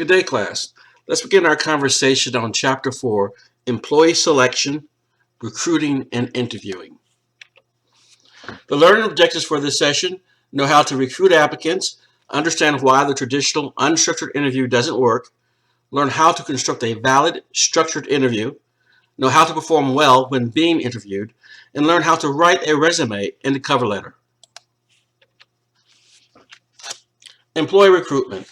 Good day, class. Let's begin our conversation on Chapter 4, Employee Selection, Recruiting, and Interviewing. The learning objectives for this session: know how to recruit applicants, understand why the traditional unstructured interview doesn't work, learn how to construct a valid, structured interview, know how to perform well when being interviewed, and learn how to write a resume and a cover letter. Employee recruitment.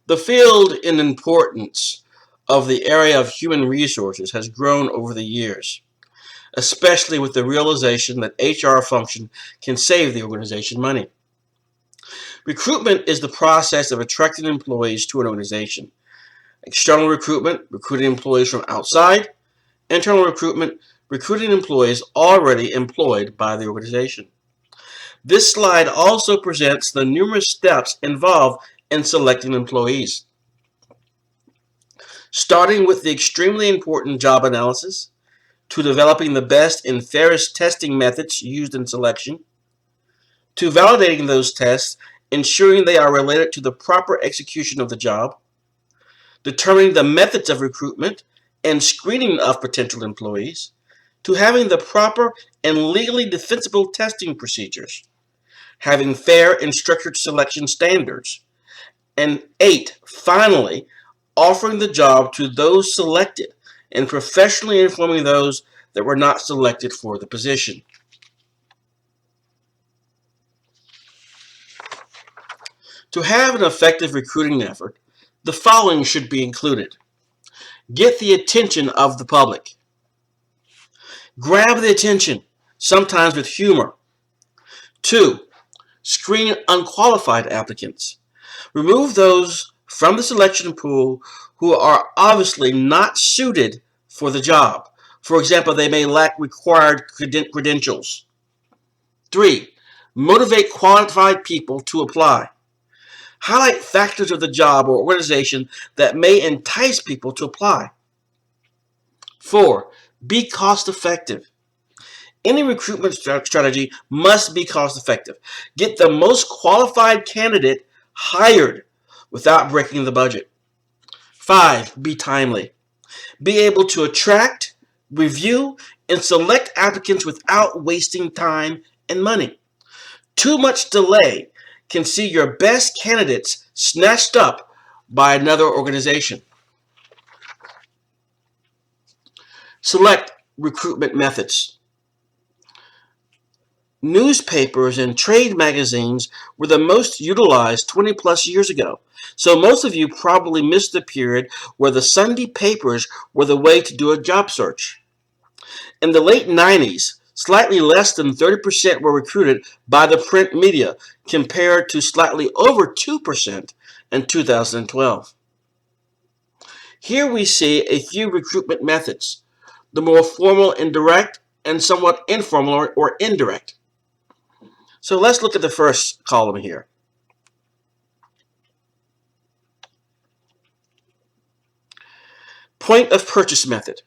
The field in importance of the area of human resources has grown over the years, especially with the realization that HR function can save the organization money. Recruitment is the process of attracting employees to an organization. External recruitment, recruiting employees from outside. Internal recruitment, recruiting employees already employed by the organization. This slide also presents the numerous steps involved in selecting employees. Starting with the extremely important job analysis, to developing the best and fairest testing methods used in selection, to validating those tests, ensuring they are related to the proper execution of the job, determining the methods of recruitment and screening of potential employees, to having the proper and legally defensible testing procedures, having fair and structured selection standards, and 8, finally, offering the job to those selected and professionally informing those that were not selected for the position. To have an effective recruiting effort, the following should be included. Get the attention of the public. Grab the attention, sometimes with humor. 2, screen unqualified applicants. Remove those from the selection pool who are obviously not suited for the job. For example, they may lack required credentials. 3, motivate qualified people to apply. Highlight factors of the job or organization that may entice people to apply. 4, be cost effective. Any recruitment strategy must be cost effective. Get the most qualified candidate hired without breaking the budget. 5, be timely. Be able to attract, review, and select applicants without wasting time and money. Too much delay can see your best candidates snatched up by another organization. Select recruitment methods. Newspapers and trade magazines were the most utilized 20 plus years ago. So most of you probably missed the period where the Sunday papers were the way to do a job search. In the late 90s, slightly less than 30% were recruited by the print media, compared to slightly over 2% in 2012. Here we see a few recruitment methods, the more formal and direct, and somewhat informal or indirect. So let's look at the first column here. Point of purchase method.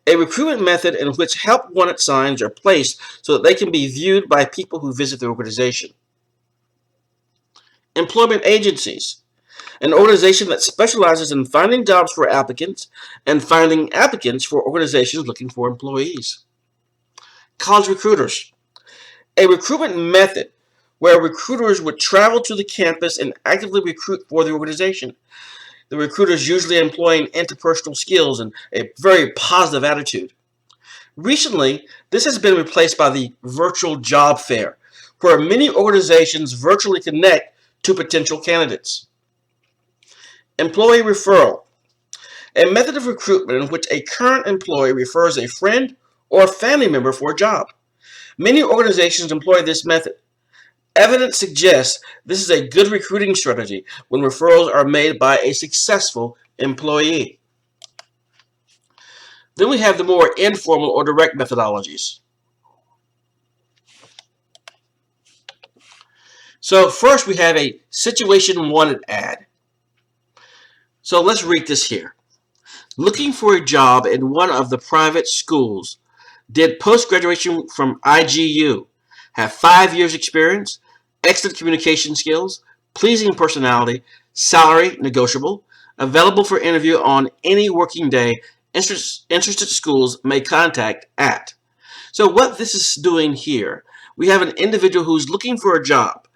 A recruitment method in which help wanted signs are placed so that they can be viewed by people who visit the organization. Employment agencies. An organization that specializes in finding jobs for applicants and finding applicants for organizations looking for employees. College recruiters. A recruitment method where recruiters would travel to the campus and actively recruit for the organization. The recruiters usually employing interpersonal skills and a very positive attitude. Recently, this has been replaced by the virtual job fair, where many organizations virtually connect to potential candidates. Employee referral. A method of recruitment in which a current employee refers a friend or a family member for a job. Many organizations employ this method. Evidence suggests this is a good recruiting strategy when referrals are made by a successful employee. Then we have the more informal or direct methodologies. So first we have a situation wanted ad. So let's read this here. Looking for a job in one of the private schools. Did post-graduation from IGU. Have 5 years experience, excellent communication skills, pleasing personality, salary negotiable, available for interview on any working day, interested schools may contact at. So what this is doing here, we have an individual who's looking for a job.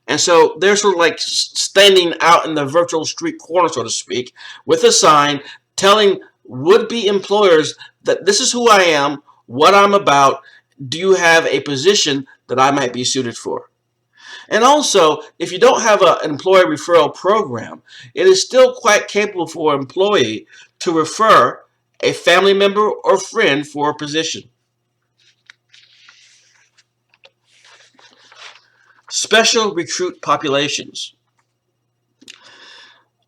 And so they're sort of like standing out in the virtual street corner, so to speak, with a sign telling would-be employers that this is who I am, what I'm about, do you have a position that I might be suited for? And also, if you don't have an employee referral program, it is still quite capable for an employee to refer a family member or friend for a position. Special recruit populations.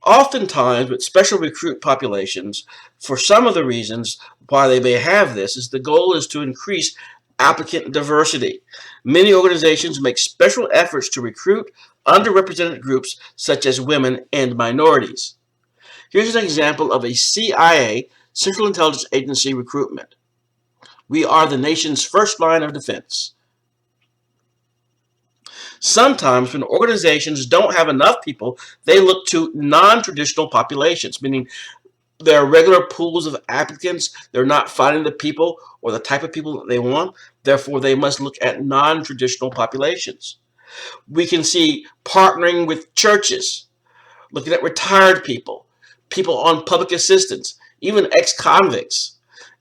Oftentimes, with special recruit populations, for some of the reasons why they may have this, is the goal is to increase applicant diversity. Many organizations make special efforts to recruit underrepresented groups such as women and minorities. Here's an example of a CIA, Central Intelligence Agency recruitment. We are the nation's first line of defense. Sometimes when organizations don't have enough people, they look to non-traditional populations, meaning there are regular pools of applicants. They're not finding the people or the type of people that they want. Therefore, they must look at non-traditional populations. We can see partnering with churches, looking at retired people, people on public assistance, even ex-convicts,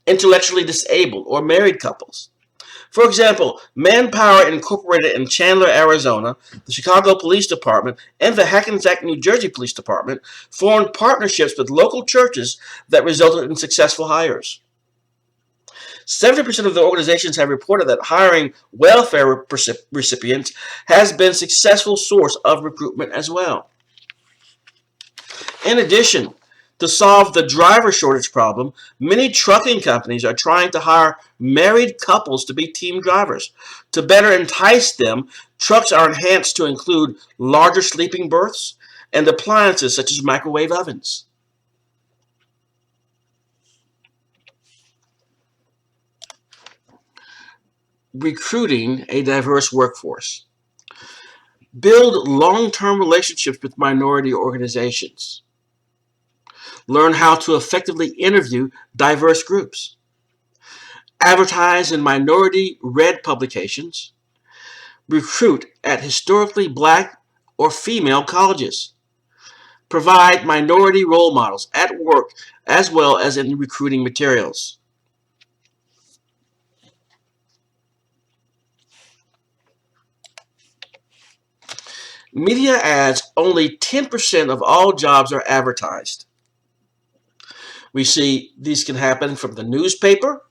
intellectually disabled, or married couples. For example, Manpower Incorporated in Chandler, Arizona, the Chicago Police Department, and the Hackensack, New Jersey Police Department formed partnerships with local churches that resulted in successful hires. 70% of the organizations have reported that hiring welfare recipients has been a successful source of recruitment as well. In addition, to solve the driver shortage problem, many trucking companies are trying to hire married couples to be team drivers. To better entice them, trucks are enhanced to include larger sleeping berths and appliances such as microwave ovens. Recruiting a diverse workforce. Build long-term relationships with minority organizations. Learn how to effectively interview diverse groups. Advertise in minority-read publications. Recruit at historically black or female colleges. Provide minority role models at work as well as in recruiting materials. Media ads, only 10% of all jobs are advertised. We see these can happen from the newspaper,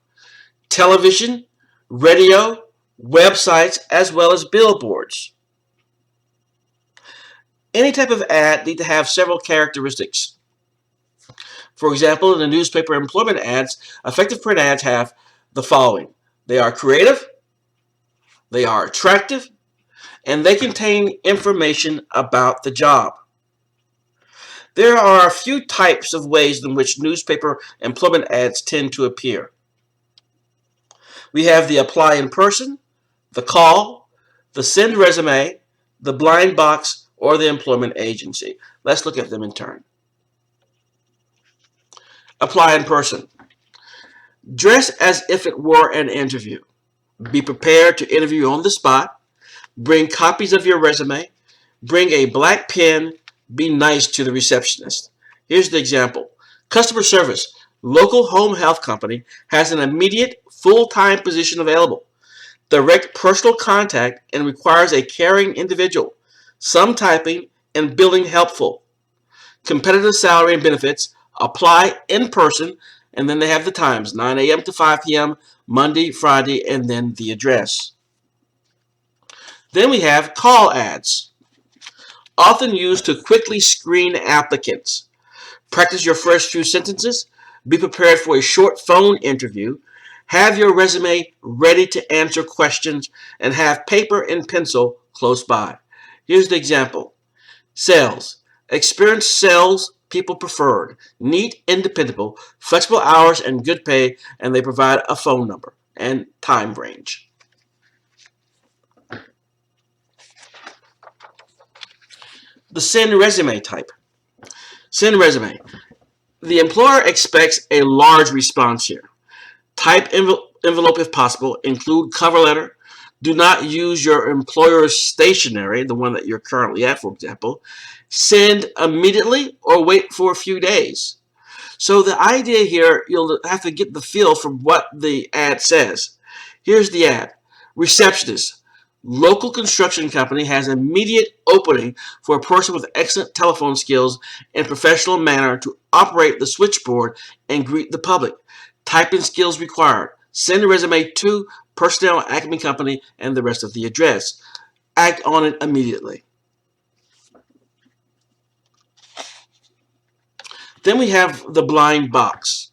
television, radio, websites, as well as billboards. Any type of ad need to have several characteristics. For example, in the newspaper employment ads, effective print ads have the following. They are creative, they are attractive, and they contain information about the job. There are a few types of ways in which newspaper employment ads tend to appear. We have the apply in person, the call, the send resume, the blind box, or the employment agency. Let's look at them in turn. Apply in person. Dress as if it were an interview. Be prepared to interview on the spot. Bring copies of your resume. Bring a black pen. Be nice to the receptionist. Here's the example. Customer service. Local home health company has an immediate full-time position available. Direct personal contact and requires a caring individual. Some typing and billing helpful. Competitive salary and benefits. Apply in person, and then they have the times, 9 a.m. to 5 p.m., Monday, Friday, and then the address. Then we have call ads, often used to quickly screen applicants. Practice your first few sentences. Be prepared for a short phone interview. Have your resume ready to answer questions, and have paper and pencil close by. Here's the example. Sales. Experienced sales people preferred. Neat and dependable. Flexible hours and good pay, and they provide a phone number and time range. The send resume type. Send resume. The employer expects a large response here. Type envelope if possible. Include cover letter. Do not use your employer's stationery, the one that you're currently at, for example. Send immediately or wait for a few days. So the idea here, you'll have to get the feel from what the ad says. Here's the ad. Receptionist. Local construction company has immediate opening for a person with excellent telephone skills and professional manner to operate the switchboard and greet the public. Typing skills required. Send a resume to Personnel Acme Company and the rest of the address. Act on it immediately. Then we have the blind box.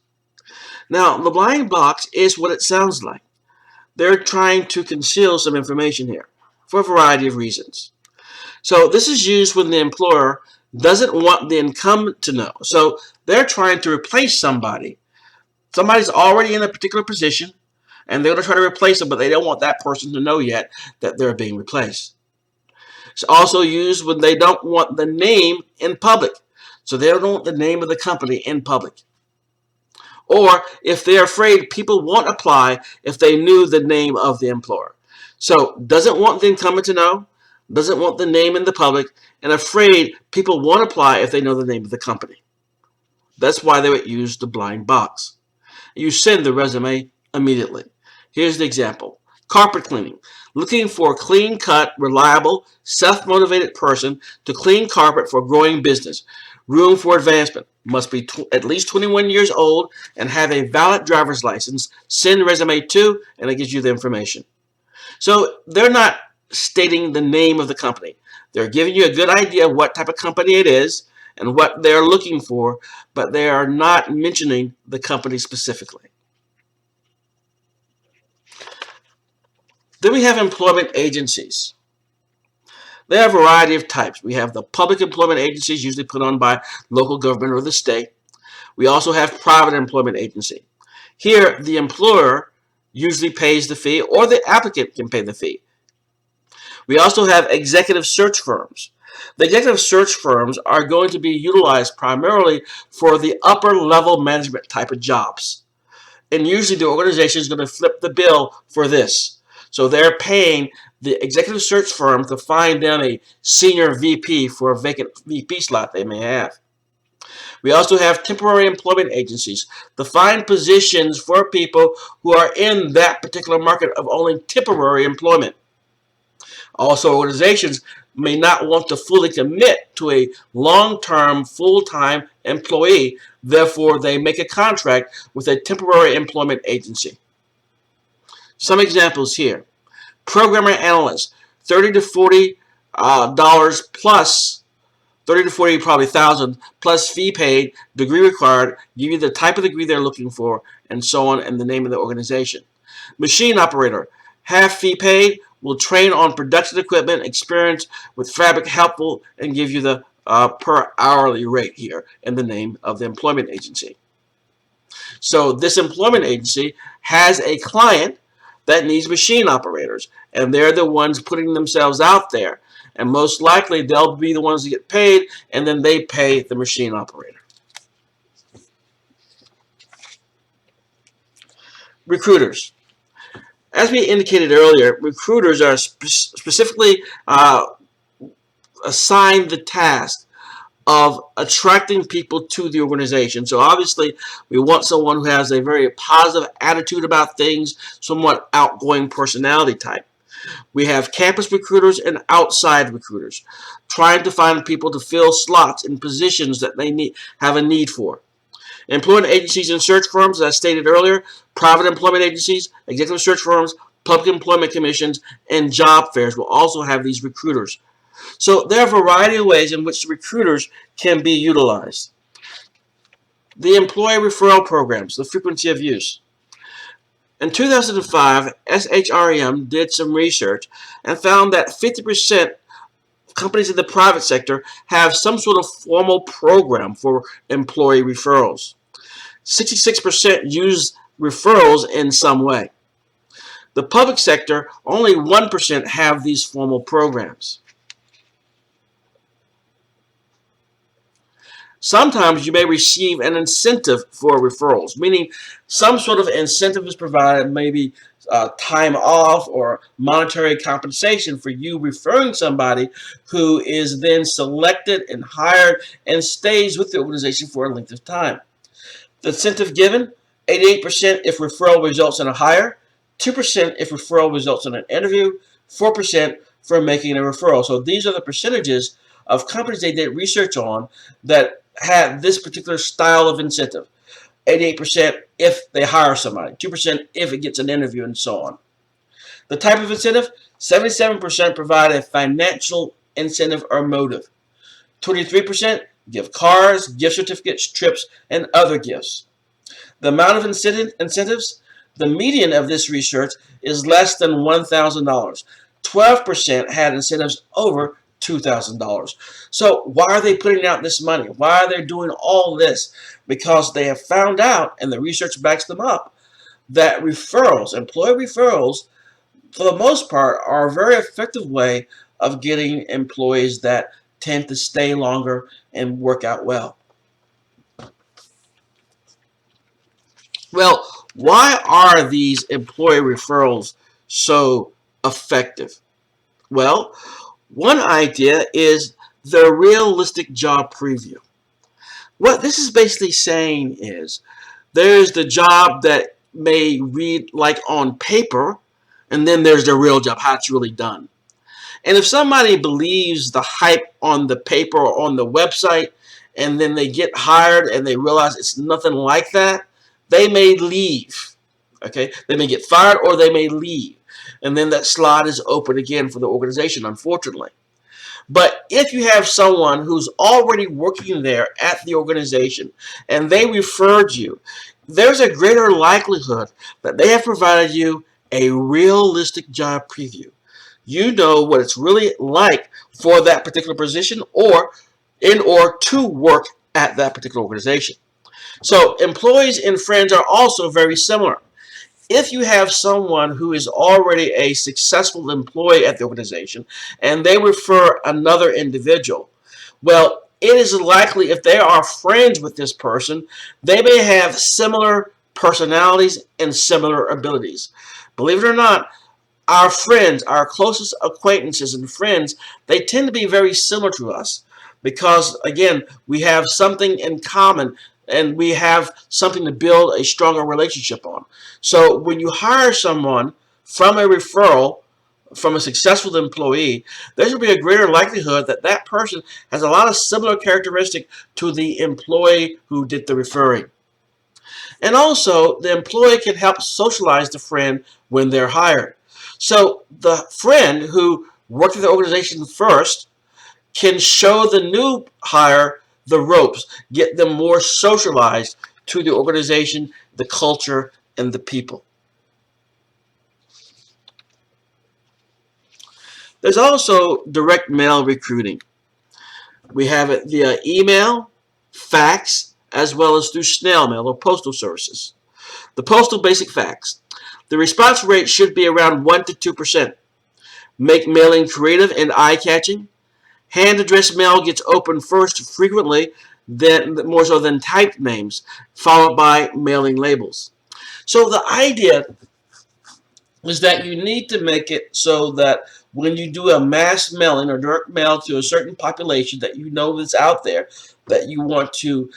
Now, the blind box is what it sounds like. They're trying to conceal some information here for a variety of reasons. So this is used when the employer doesn't want the incumbent to know. So they're trying to replace somebody. Somebody's already in a particular position, and they're going to try to replace them, but they don't want that person to know yet that they're being replaced. It's also used when they don't want the name in public. So they don't want the name of the company in public. Or if they're afraid people won't apply if they knew the name of the employer. So doesn't want the incumbent to know, doesn't want the name in the public, and afraid people won't apply if they know the name of the company. That's why they would use the blind box. You send the resume immediately. Here's the example. Carpet cleaning. Looking for a clean-cut, reliable, self-motivated person to clean carpet for a growing business. Room for advancement. Must be at least 21 years old and have a valid driver's license. Send resume to, and it gives you the information. So they're not stating the name of the company. They're giving you a good idea of what type of company it is and what they're looking for, but they are not mentioning the company specifically. Then we have employment agencies. There are a variety of types. We have the public employment agencies, usually put on by local government or the state. We also have private employment agency. Here, the employer usually pays the fee, or the applicant can pay the fee. We also have executive search firms. The executive search firms are going to be utilized primarily for the upper level management type of jobs. And usually the organization is going to flip the bill for this. So they're paying the executive search firm to find them a senior VP for a vacant VP slot they may have. We also have temporary employment agencies to find positions for people who are in that particular market of only temporary employment. Also, organizations may not want to fully commit to a long-term, full-time employee. Therefore, they make a contract with a temporary employment agency. Some examples here. Programmer analyst, $30 to $40 plus, 30 to 40 probably thousand plus fee paid, degree required, give you the type of degree they're looking for, and so on, and the name of the organization. Machine operator, half fee paid, will train on production equipment, experience with fabric helpful, and give you the per hourly rate here and the name of the employment agency. So this employment agency has a client that needs machine operators, and they're the ones putting themselves out there, and most likely they'll be the ones that get paid, and then they pay the machine operator. Recruiters. As we indicated earlier, recruiters are specifically assigned the task of attracting people to the organization. So obviously we want someone who has a very positive attitude about things, somewhat outgoing personality type. We have campus recruiters and outside recruiters trying to find people to fill slots in positions that they have a need for. Employment agencies and search firms, as I stated earlier, private employment agencies, executive search firms, public employment commissions, and job fairs will also have these recruiters. So there are a variety of ways in which recruiters can be utilized. The employee referral programs, the frequency of use. In 2005, SHRM did some research and found that 50% of companies in the private sector have some sort of formal program for employee referrals. 66% use referrals in some way. The public sector, only 1% have these formal programs. Sometimes you may receive an incentive for referrals, meaning some sort of incentive is provided, maybe time off or monetary compensation for you referring somebody who is then selected and hired and stays with the organization for a length of time. The incentive given, 88% if referral results in a hire, 2% if referral results in an interview, 4% for making a referral. So these are the percentages of companies they did research on that had this particular style of incentive. 88% if they hire somebody, 2% if it gets an interview, and so on. The type of incentive, 77% provide a financial incentive or motive. 23% give cars, gift certificates, trips, and other gifts. The amount of incentives, the median of this research is less than $1,000. 12% had incentives over $2,000. So why are they putting out this money? Why are they doing all this? Because they have found out, and the research backs them up, that referrals, employee referrals, for the most part, are a very effective way of getting employees that tend to stay longer and work out well. Well, why are these employee referrals so effective? Well, one idea is the realistic job preview. What this is basically saying is there's the job that may read like on paper, and then there's the real job, how it's really done. And if somebody believes the hype on the paper or on the website, and then they get hired and they realize it's nothing like that, they may leave. Okay, they may get fired or they may leave, and then that slot is open again for the organization, unfortunately. But if you have someone who's already working there at the organization and they referred you, there's a greater likelihood that they have provided you a realistic job preview. You know what it's really like for that particular position or to work at that particular organization. So employees and friends are also very similar. If you have someone who is already a successful employee at the organization and they refer another individual, well, it is likely if they are friends with this person, they may have similar personalities and similar abilities. Believe it or not, our friends, our closest acquaintances and friends, they tend to be very similar to us because, again, we have something in common and we have something to build a stronger relationship on. So when you hire someone from a referral from a successful employee, there's going to be a greater likelihood that that person has a lot of similar characteristics to the employee who did the referring. And also, the employee can help socialize the friend when they're hired. So the friend who worked at the organization first can show the new hire the ropes, get them more socialized to the organization, the culture, and the people. There's also direct mail recruiting. We have it via email, fax, as well as through snail mail or postal services. The postal basic fax. The response rate should be around 1 to 2%. Make mailing creative and eye-catching. Hand-addressed mail gets opened first frequently, then more so than typed names, followed by mailing labels. So the idea is that you need to make it so that when you do a mass mailing or direct mail to a certain population that you know is out there, that you want to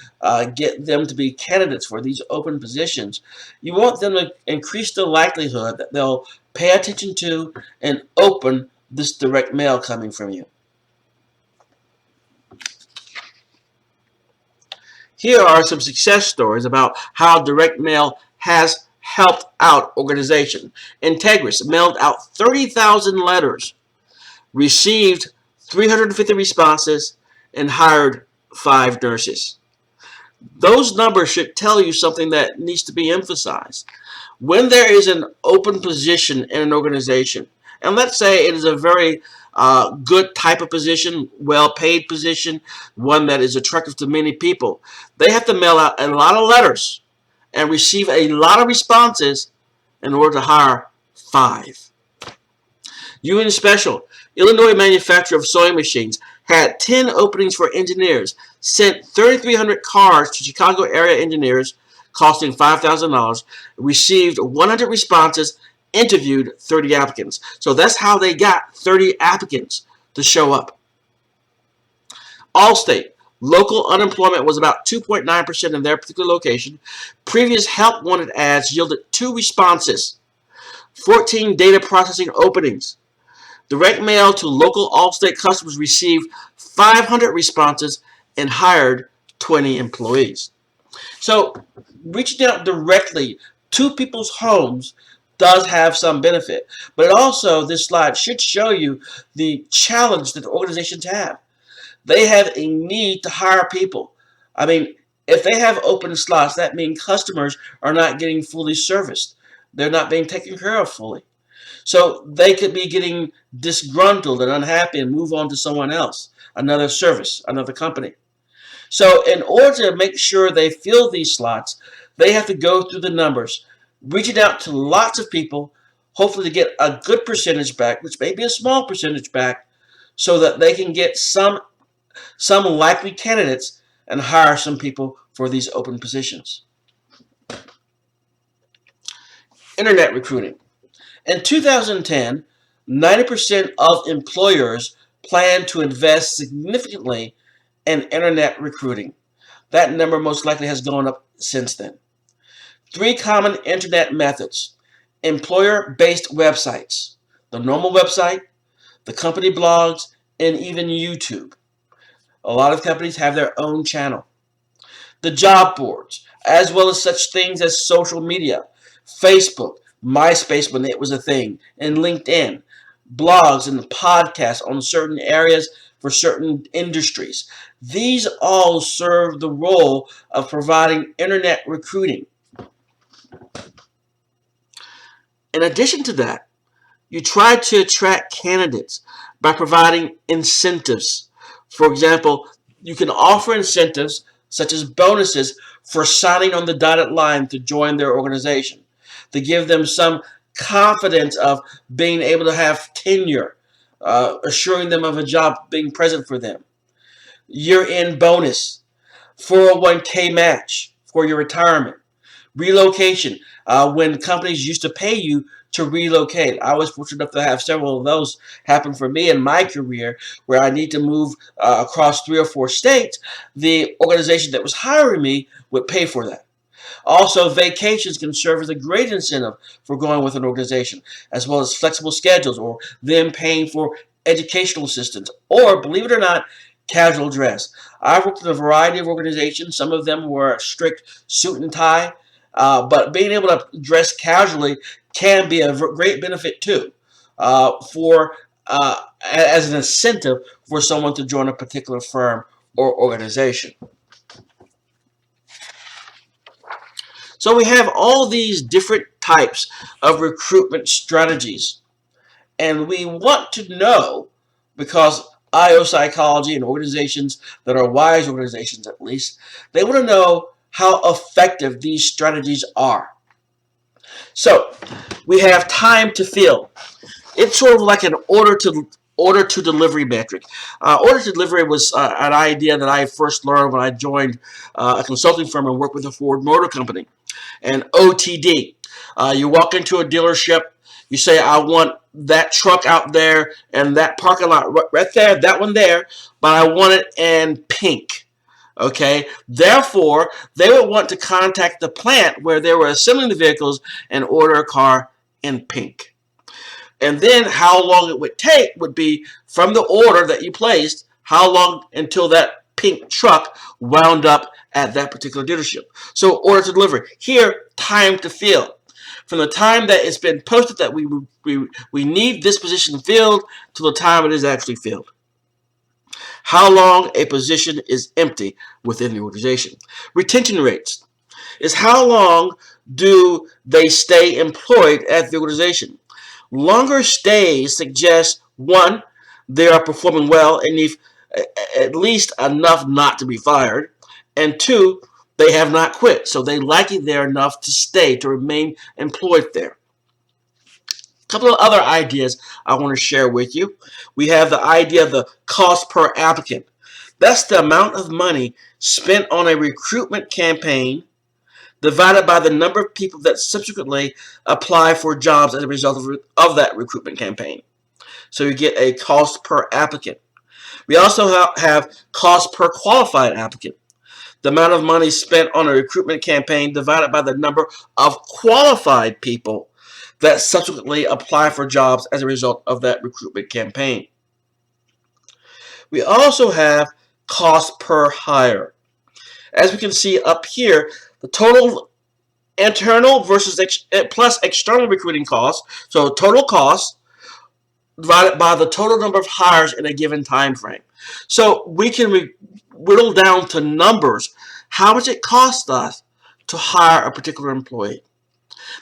get them to be candidates for these open positions, you want them to increase the likelihood that they'll pay attention to and open this direct mail coming from you. Here are some success stories about how direct mail has helped out organizations. Integris mailed out 30,000 letters, received 350 responses, and hired 5 nurses. Those numbers should tell you something that needs to be emphasized. When there is an open position in an organization, and let's say it is a very good type of position, well-paid position, one that is attractive to many people, they have to mail out a lot of letters and receive a lot of responses in order to hire 5. UN Special, Illinois manufacturer of sewing machines, had 10 openings for engineers, sent 3,300 cars to Chicago area engineers costing $5,000, received 100 responses, interviewed 30 applicants. So that's how they got 30 applicants to show up. Allstate. Local unemployment was about 2.9% in their particular location. Previous help wanted ads yielded 2 responses, 14 data processing openings. Direct mail to local Allstate customers received 500 responses and hired 20 employees. So reaching out directly to people's homes does have some benefit. But also, this slide should show you the challenge that organizations have. They have a need to hire people. I mean, if they have open slots, that means customers are not getting fully serviced. They're not being taken care of fully. So they could be getting disgruntled and unhappy and move on to someone else, another service, another company. So in order to make sure they fill these slots, they have to go through the numbers, reaching out to lots of people, hopefully to get a good percentage back, which may be a small percentage back, so that they can get some likely candidates and hire some people for these open positions. Internet recruiting. In 2010, 90% of employers plan to invest significantly in internet recruiting. That number most likely has gone up since then. 3 common internet methods. Employer-based websites, the normal website, the company blogs, and even YouTube. A lot of companies have their own channel. The job boards, as well as such things as social media, Facebook, MySpace when it was a thing, and LinkedIn, blogs and podcasts on certain areas for certain industries. These all serve the role of providing internet recruiting. In addition to that, you try to attract candidates by providing incentives. For example, you can offer incentives such as bonuses for signing on the dotted line to join their organization, to give them some confidence of being able to have tenure, assuring them of a job being present for them. Year-end bonus, 401k match for your retirement, relocation, when companies used to pay you to relocate. I was fortunate enough to have several of those happen for me in my career, where I need to move across 3 or 4 states. The organization that was hiring me would pay for that. Also, vacations can serve as a great incentive for going with an organization, as well as flexible schedules or them paying for educational assistance, or, believe it or not, casual dress. I've worked in a variety of organizations. Some of them were strict suit and tie, but being able to dress casually can be a great benefit too, as an incentive for someone to join a particular firm or organization. So we have all these different types of recruitment strategies, and we want to know, because IO psychology and organizations that are wise organizations at least, they want to know how effective these strategies are. So we have time to fill. It's sort of like an order to delivery metric. Order to delivery was an idea that I first learned when I joined a consulting firm and worked with a Ford Motor Company. And OTD, you walk into a dealership, you say, I want that truck out there and that parking lot right there, that one there, but I want it in pink. Okay, therefore, they would want to contact the plant where they were assembling the vehicles and order a car in pink. And then how long it would take would be from the order that you placed, how long until that pink truck wound up at that particular dealership. So order to deliver. Here, time to fill. From the time that it's been posted that we need this position filled to the time it is actually filled. How long a position is empty within the organization. Retention rates is how long do they stay employed at the organization. Longer stays suggest, 1, they are performing well and need at least enough not to be fired, and 2, they have not quit, so they like it there enough to stay, to remain employed there. A couple of other ideas I want to share with you. We have the idea of the cost per applicant. That's the amount of money spent on a recruitment campaign divided by the number of people that subsequently apply for jobs as a result of that recruitment campaign. So you get a cost per applicant. We also have cost per qualified applicant. The amount of money spent on a recruitment campaign divided by the number of qualified people that subsequently apply for jobs as a result of that recruitment campaign. We also have cost per hire. As we can see up here, the total internal versus plus external recruiting costs, so total cost divided by the total number of hires in a given time frame. So we can whittle down to numbers how much it costs us to hire a particular employee.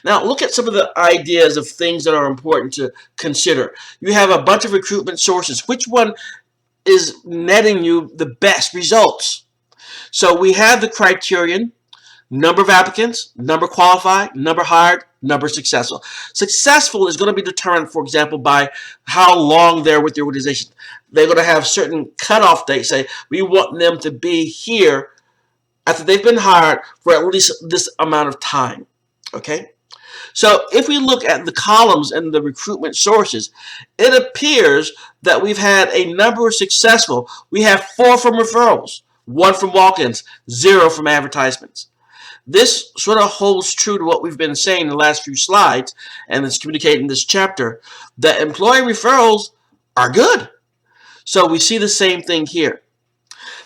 Now look at some of the ideas of things that are important to consider. You have a bunch of recruitment sources. Which one is netting you the best results? So we have the criterion: number of applicants, number qualified, number hired, number successful. Successful is going to be determined, for example, by how long they're with the organization. They're going to have certain cutoff dates. Say, we want them to be here after they've been hired for at least this amount of time. Okay? So if we look at the columns and the recruitment sources, it appears that we've had a number of successful. We have 4 from referrals, 1 from walk-ins, 0 from advertisements. This sort of holds true to what we've been saying in the last few slides, and it's communicated in this chapter, that employee referrals are good. So we see the same thing here.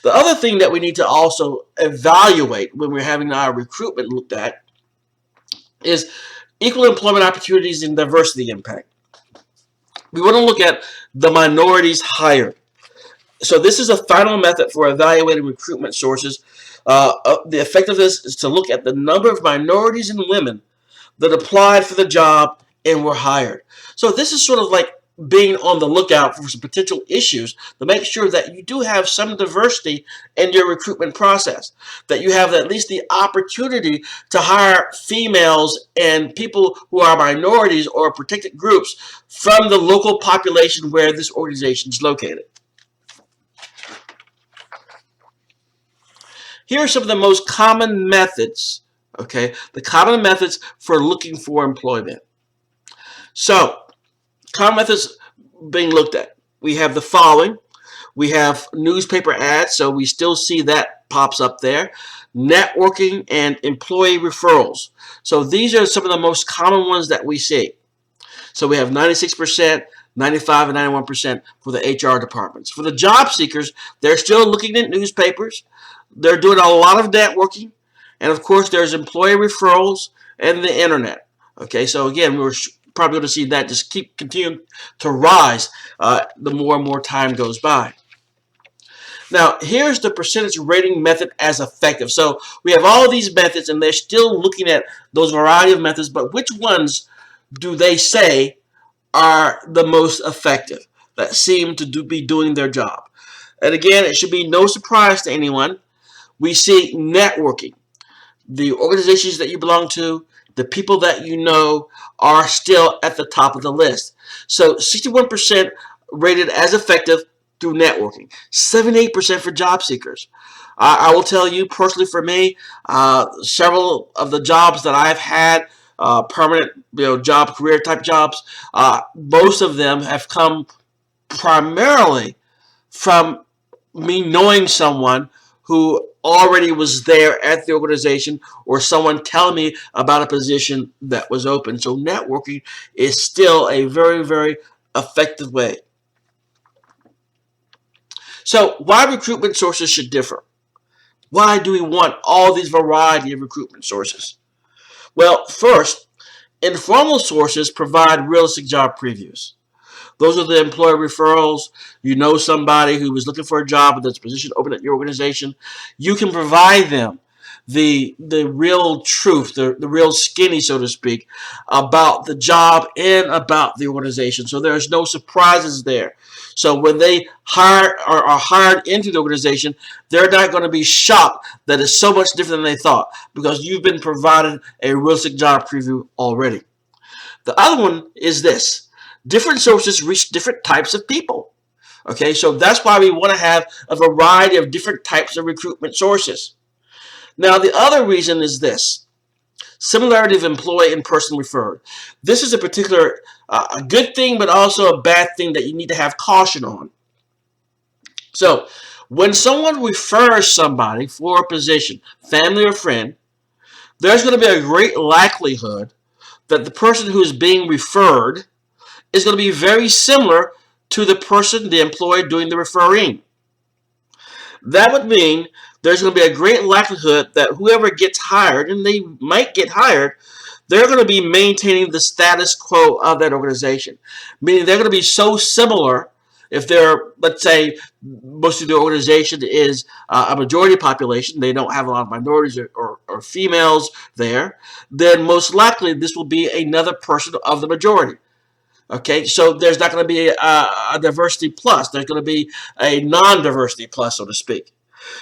The other thing that we need to also evaluate when we're having our recruitment looked at is equal employment opportunities and diversity impact. We want to look at the minorities hired. So this is a final method for evaluating recruitment sources. The effect of this is to look at the number of minorities and women that applied for the job and were hired. So this is sort of like being on the lookout for some potential issues to make sure that you do have some diversity in your recruitment process, that you have at least the opportunity to hire females and people who are minorities or protected groups from the local population where this organization is located. Here are some of the most common methods, okay, the common methods for looking for employment. So, common methods being looked at. We have the following. We have newspaper ads, so we still see that pops up there. Networking and employee referrals. So these are some of the most common ones that we see. So we have 96%, 95, and 91% for the HR departments. For the job seekers, they're still looking at newspapers. They're doing a lot of networking, and of course there's employee referrals and the internet. Okay, so again, we're probably going to see that just continue to rise the more and more time goes by. Now, here's the percentage rating method as effective. So we have all of these methods, and they're still looking at those variety of methods, but which ones do they say are the most effective, that seem to be doing their job? And again, it should be no surprise to anyone. We see networking. The organizations that you belong to, the people that you know, are still at the top of the list. So 61% rated as effective through networking. 78% for job seekers. I will tell you personally, for me, several of the jobs that I've had, permanent job, career type jobs, most of them have come primarily from me knowing someone who already was there at the organization, or someone telling me about a position that was open. So networking is still a very, very effective way. So why recruitment sources should differ? Why do we want all these variety of recruitment sources? Well, first, informal sources provide realistic job previews. Those are the employer referrals. You know somebody who was looking for a job and there's a position open at your organization. You can provide them the real truth, the real skinny, so to speak, about the job and about the organization. So there's no surprises there. So when they are hired into the organization, they're not going to be shocked that it's so much different than they thought, because you've been provided a realistic job preview already. The other one is this: different sources reach different types of people. Okay, so that's why we want to have a variety of different types of recruitment sources. Now, the other reason is this: similarity of employee and person referred. This is a particular a good thing, but also a bad thing that you need to have caution on. So, when someone refers somebody for a position, family or friend, there's going to be a great likelihood that the person who is being referred is going to be very similar to the person, the employee doing the referring. That would mean there's going to be a great likelihood that whoever gets hired, and they might get hired, they're going to be maintaining the status quo of that organization. Meaning they're going to be so similar. If they're, let's say, most of the organization is a majority population, they don't have a lot of minorities or females there, then most likely this will be another person of the majority. Okay, so there's not going to be a diversity plus. There's going to be a non-diversity plus, so to speak.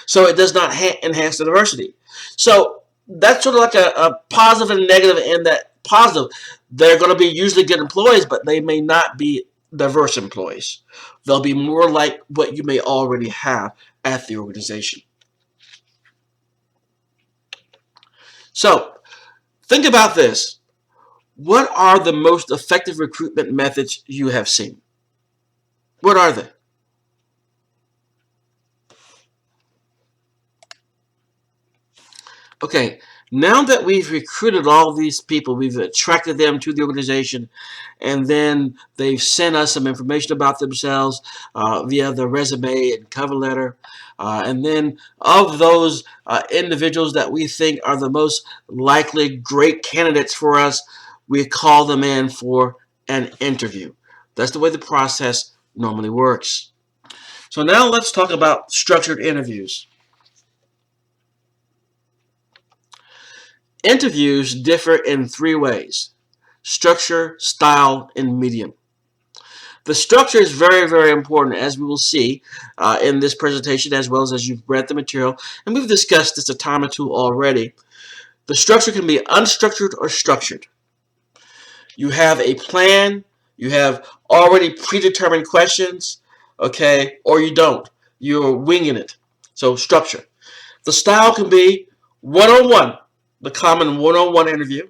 So it does not enhance the diversity. So that's sort of like a positive and negative. In that positive, they're going to be usually good employees, but they may not be diverse employees. They'll be more like what you may already have at the organization. So think about this. What are the most effective recruitment methods you have seen? What are they? Okay, now that we've recruited all these people, we've attracted them to the organization, and then they've sent us some information about themselves via the resume and cover letter. And then of those individuals that we think are the most likely great candidates for us, we call them in for an interview. That's the way the process normally works. So now let's talk about structured interviews. Interviews differ in three ways: structure, style, and medium. The structure is very, very important, as we will see in this presentation, as well as you've read the material, and we've discussed this a time or two already. The structure can be unstructured or structured. You have a plan, you have already predetermined questions, okay, or you don't. You're winging it. So structure. The style can be one-on-one, the common one-on-one interview,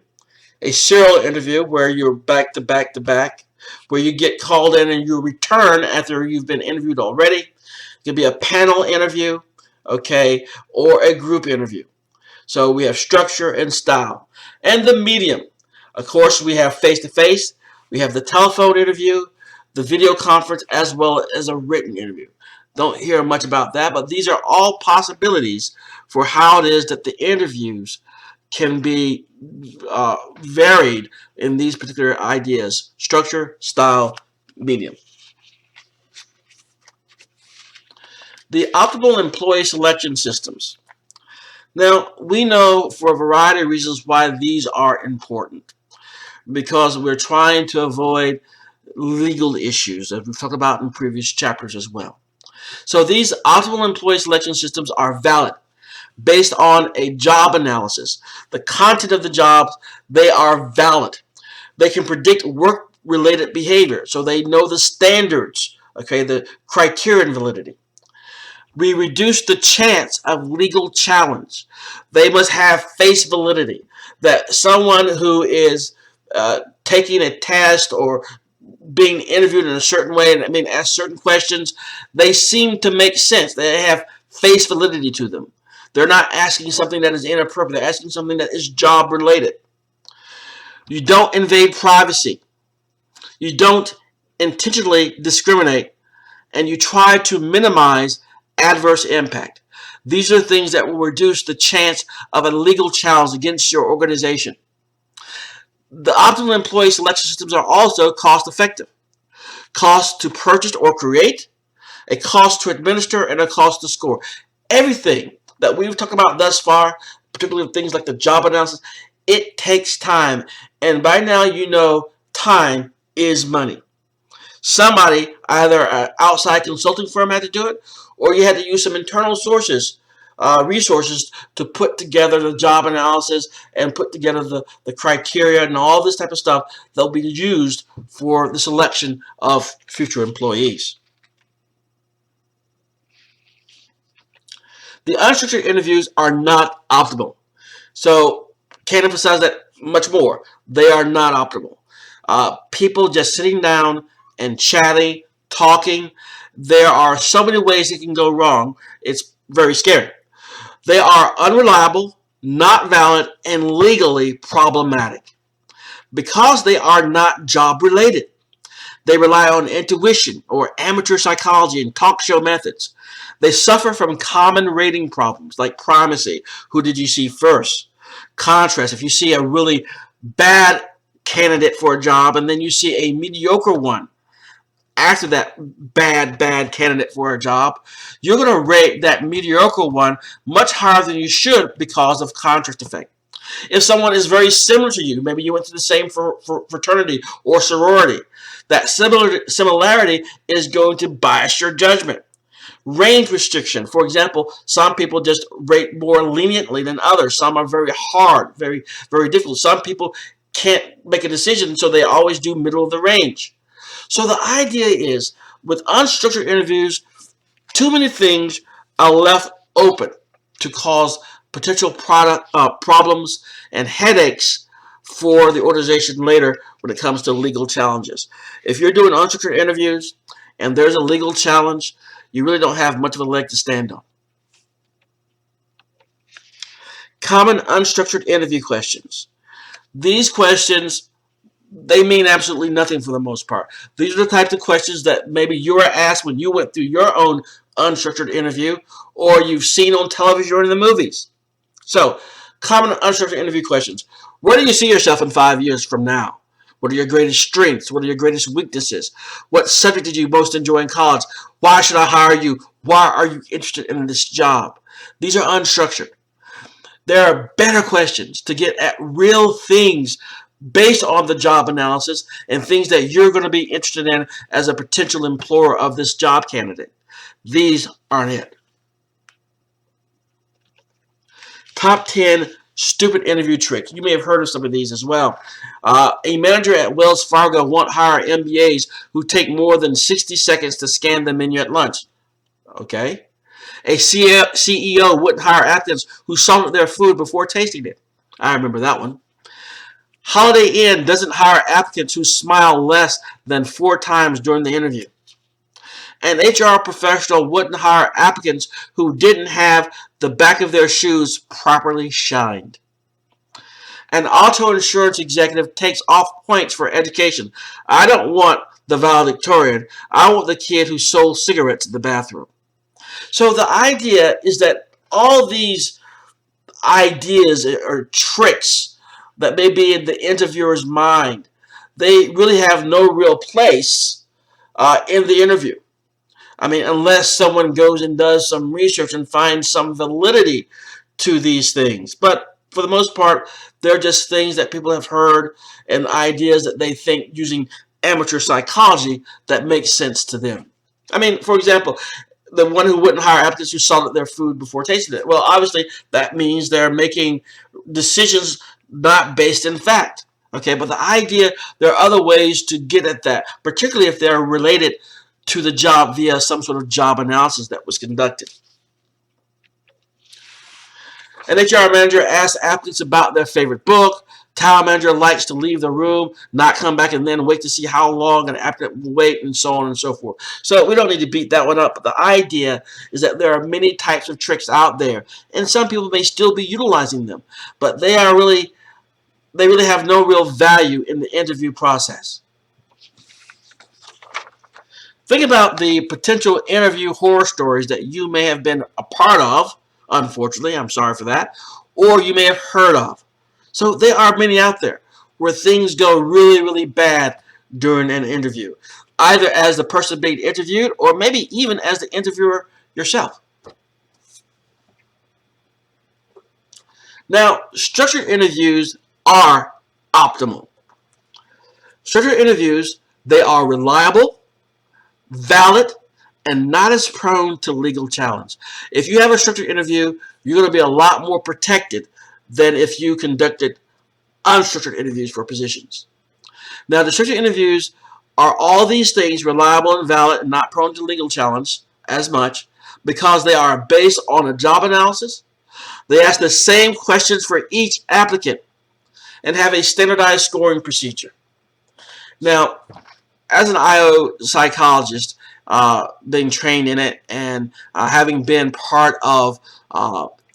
a serial interview where you're back to back to back, where you get called in and you return after you've been interviewed already. It could be a panel interview, okay, or a group interview. So we have structure and style. And the medium. Of course, we have face-to-face, we have the telephone interview, the video conference, as well as a written interview. Don't hear much about that, but these are all possibilities for how it is that the interviews can be varied in these particular ideas: structure, style, medium. The optimal employee selection systems. Now, we know for a variety of reasons why these are important, because we're trying to avoid legal issues, as we've talked about in previous chapters as well. So these optimal employee selection systems are valid based on a job analysis. The content of the jobs, they are valid. They can predict work-related behavior, so they know the standards, okay, the criterion validity. We reduce the chance of legal challenge. They must have face validity, that someone who is taking a test or being interviewed in a certain way and being asked certain questions, they seem to make sense. They have face validity to them. They're not asking something that is inappropriate. They're asking something that is job related. You don't invade privacy. You don't intentionally discriminate, and you try to minimize adverse impact. These are things that will reduce the chance of a legal challenge against your organization. The optimal employee selection systems are also cost effective. Cost to purchase or create, a cost to administer, and a cost to score. Everything that we've talked about thus far, particularly things like the job analysis, it takes time. And by now you know time is money. Somebody, either an outside consulting firm had to do it, or you had to use some internal sources resources to put together the job analysis and put together the criteria and all this type of stuff that will be used for the selection of future employees. The unstructured interviews are not optimal. So can't emphasize that much more. They are not optimal. People just sitting down and chatting, talking. There are so many ways it can go wrong. It's very scary. They are unreliable, not valid, and legally problematic. Because they are not job related, they rely on intuition or amateur psychology and talk show methods. They suffer from common rating problems like primacy. Who did you see first? Contrast. If you see a really bad candidate for a job and then you see a mediocre one after that bad candidate for a job, you're going to rate that mediocre one much higher than you should because of contrast effect. If someone is very similar to you, maybe you went to the same fraternity or sorority, that similarity is going to bias your judgment. Range restriction. For example, some people just rate more leniently than others. Some are very hard, very difficult. Some people can't make a decision, so they always do middle of the range. So the idea is, with unstructured interviews, too many things are left open to cause potential problems and headaches for the organization later when it comes to legal challenges. If you're doing unstructured interviews and there's a legal challenge, you really don't have much of a leg to stand on. Common unstructured interview questions. These questions, they mean absolutely nothing for the most part. These are the types of questions that maybe you were asked when you went through your own unstructured interview, or you've seen on television or in the movies. So, common unstructured interview questions. Where do you see yourself in 5 years from now? What are your greatest strengths? What are your greatest weaknesses? What subject did you most enjoy in college? Why should I hire you? Why are you interested in this job? These are unstructured. There are better questions to get at real things based on the job analysis and things that you're going to be interested in as a potential employer of this job candidate. These aren't it. Top 10 stupid interview tricks. You may have heard of some of these as well. A manager at Wells Fargo won't hire MBAs who take more than 60 seconds to scan the menu at lunch. Okay. A CEO wouldn't hire applicants who salted their food before tasting it. I remember that one. Holiday Inn doesn't hire applicants who smile less than 4 times during the interview. An HR professional wouldn't hire applicants who didn't have the back of their shoes properly shined. An auto insurance executive takes off points for education. I don't want the valedictorian. I want the kid who sold cigarettes in the bathroom. So the idea is that all these ideas or tricks that may be in the interviewer's mind, they really have no real place in the interview. I mean, unless someone goes and does some research and finds some validity to these things. But for the most part, they're just things that people have heard and ideas that they think using amateur psychology that makes sense to them. I mean, for example, the one who wouldn't hire applicants who salted their food before tasting it. Well, obviously, that means they're making decisions not based in fact. Okay, but the idea, there are other ways to get at that, particularly if they're related to the job via some sort of job analysis that was conducted. An HR manager asks applicants about their favorite book. Talent manager likes to leave the room, not come back, and then wait to see how long an applicant will wait, and so on and so forth. So we don't need to beat that one up. But the idea is that there are many types of tricks out there, and some people may still be utilizing them, but they really have no real value in the interview process. Think about the potential interview horror stories that you may have been a part of. Unfortunately, I'm sorry for that. Or you may have heard of. So there are many out there where things go really, really bad during an interview, either as the person being interviewed or maybe even as the interviewer yourself. Now, structured interviews are optimal. Structured interviews, they are reliable, valid, and not as prone to legal challenge. If you have a structured interview, you're going to be a lot more protected than if you conducted unstructured interviews for positions. Now, the structured interviews are all these things reliable and valid and not prone to legal challenge as much because they are based on a job analysis. They ask the same questions for each applicant and have a standardized scoring procedure. Now, as an IO psychologist, being trained in it and having been part of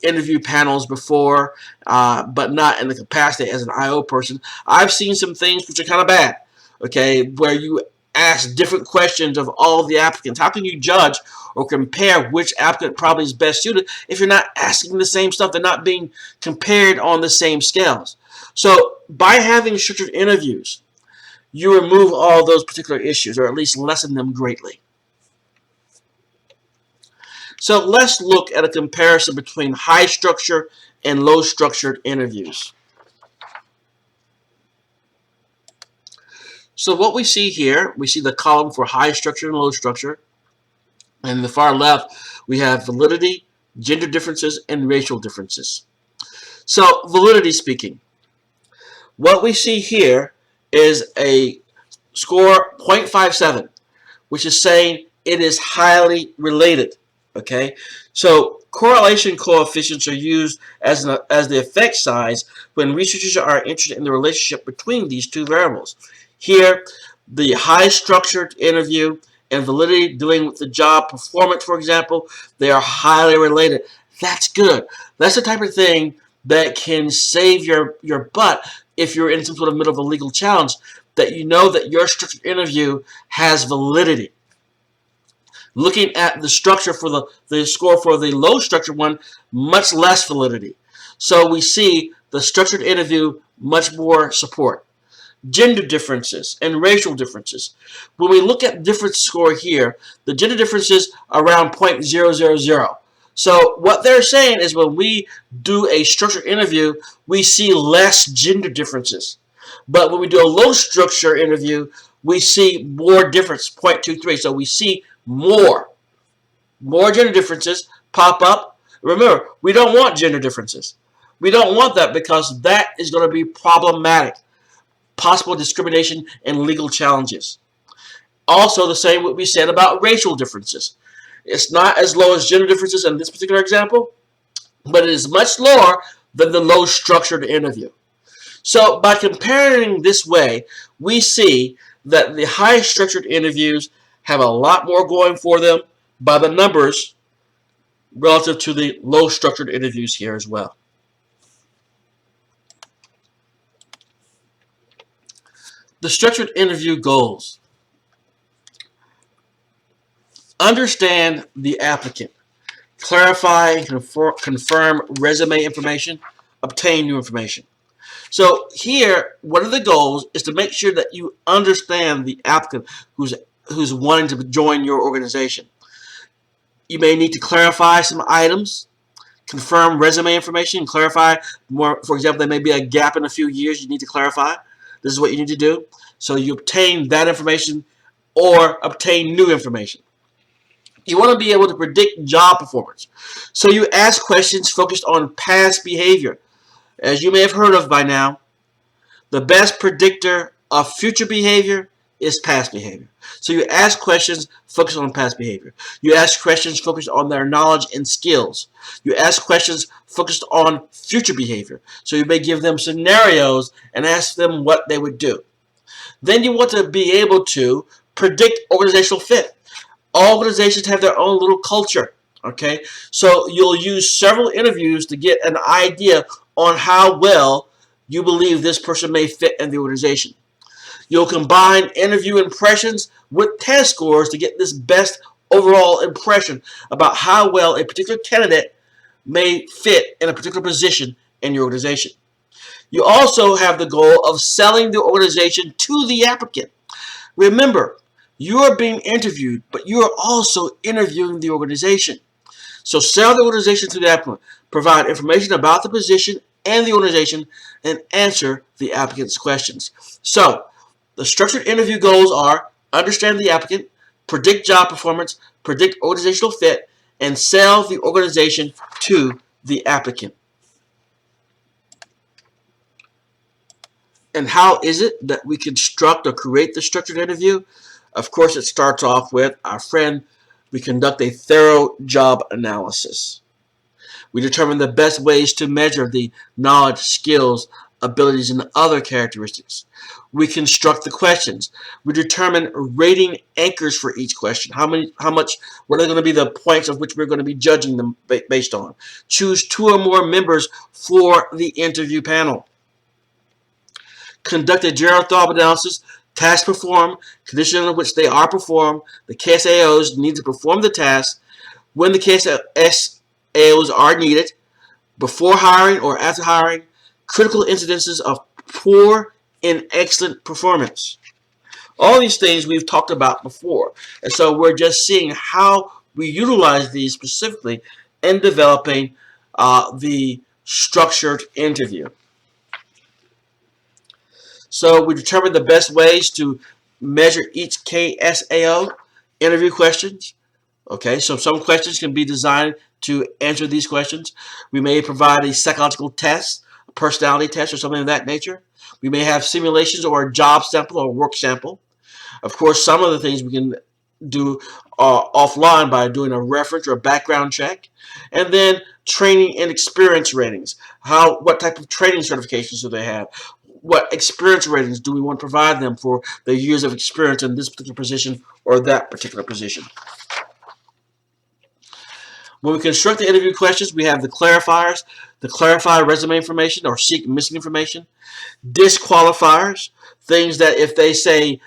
interview panels before, but not in the capacity as an IO person, I've seen some things which are kind of bad, okay, where you ask different questions of all of the applicants. How can you judge or compare which applicant probably is best suited if you're not asking the same stuff? They're not being compared on the same scales. So by having structured interviews, you remove all those particular issues, or at least lessen them greatly. So let's look at a comparison between high structure and low structured interviews. So what we see here, we see the column for high structure and low structure. And in the far left, we have validity, gender differences, and racial differences. So validity speaking, what we see here is a score 0.57, which is saying it is highly related. Okay, so correlation coefficients are used as the effect size when researchers are interested in the relationship between these two variables. Here, the high structured interview and validity dealing with the job performance, for example, they are highly related. That's good. That's the type of thing that can save your butt if you're in some sort of middle of a legal challenge, that you know that your structured interview has validity. Looking at the structure for the score for the low structured one, much less validity. So we see the structured interview much more support. Gender differences and racial differences. When we look at difference score here, the gender differences are around 0.000. So what they're saying is when we do a structured interview, we see less gender differences. But when we do a low structure interview, we see more difference, 0.23. So we see more gender differences pop up. Remember, we don't want gender differences. We don't want that because that is going to be problematic. Possible discrimination and legal challenges. Also, the same what we said about racial differences. It's not as low as gender differences in this particular example, but it is much lower than the low structured interview. So by comparing this way, we see that the high structured interviews have a lot more going for them by the numbers relative to the low structured interviews here as well. The structured interview goals. Understand the applicant. Clarify and confirm resume information. Obtain new information. So here, one of the goals is to make sure that you understand the applicant who's wanting to join your organization. You may need to clarify some items, confirm resume information, clarify more. For example, there may be a gap in a few years you need to clarify. This is what you need to do. So you obtain that information or obtain new information. You want to be able to predict job performance. So you ask questions focused on past behavior. As you may have heard of by now, the best predictor of future behavior is past behavior. So you ask questions focused on past behavior. You ask questions focused on their knowledge and skills. You ask questions focused on future behavior. So you may give them scenarios and ask them what they would do. Then you want to be able to predict organizational fit. All organizations have their own little culture. Okay, so you'll use several interviews to get an idea on how well you believe this person may fit in the organization. You'll combine interview impressions with test scores to get this best overall impression about how well a particular candidate may fit in a particular position in your organization. You also have the goal of selling the organization to the applicant. Remember, you are being interviewed, but you are also interviewing the organization. So sell the organization to the applicant, provide information about the position and the organization, and answer the applicant's questions. So the structured interview goals are understand the applicant, predict job performance, predict organizational fit, and sell the organization to the applicant. And how is it that we construct or create the structured interview? Of course, it starts off with our friend. We conduct a thorough job analysis. We determine the best ways to measure the knowledge, skills, abilities, and other characteristics. We construct the questions. We determine rating anchors for each question. What are going to be the points of which we're going to be judging them based on? Choose 2 or more members for the interview panel. Conduct a general thought analysis, task performed, conditions under which they are performed. The KSAOs need to perform the task when the KSAOs are needed, before hiring or after hiring, critical incidences of poor and excellent performance. All these things we've talked about before. And so we're just seeing how we utilize these specifically in developing the structured interview. So we determine the best ways to measure each KSAO interview questions. Okay, so some questions can be designed to answer these questions. We may provide a psychological test, a personality test, or something of that nature. We may have simulations or a job sample or a work sample. Of course, some of the things we can do offline by doing a reference or a background check. And then training and experience ratings. What type of training certifications do they have? What experience ratings do we want to provide them for their years of experience in this particular position or that particular position? When we construct the interview questions, we have the clarifiers, the clarify resume information or seek missing information, disqualifiers, things that if they say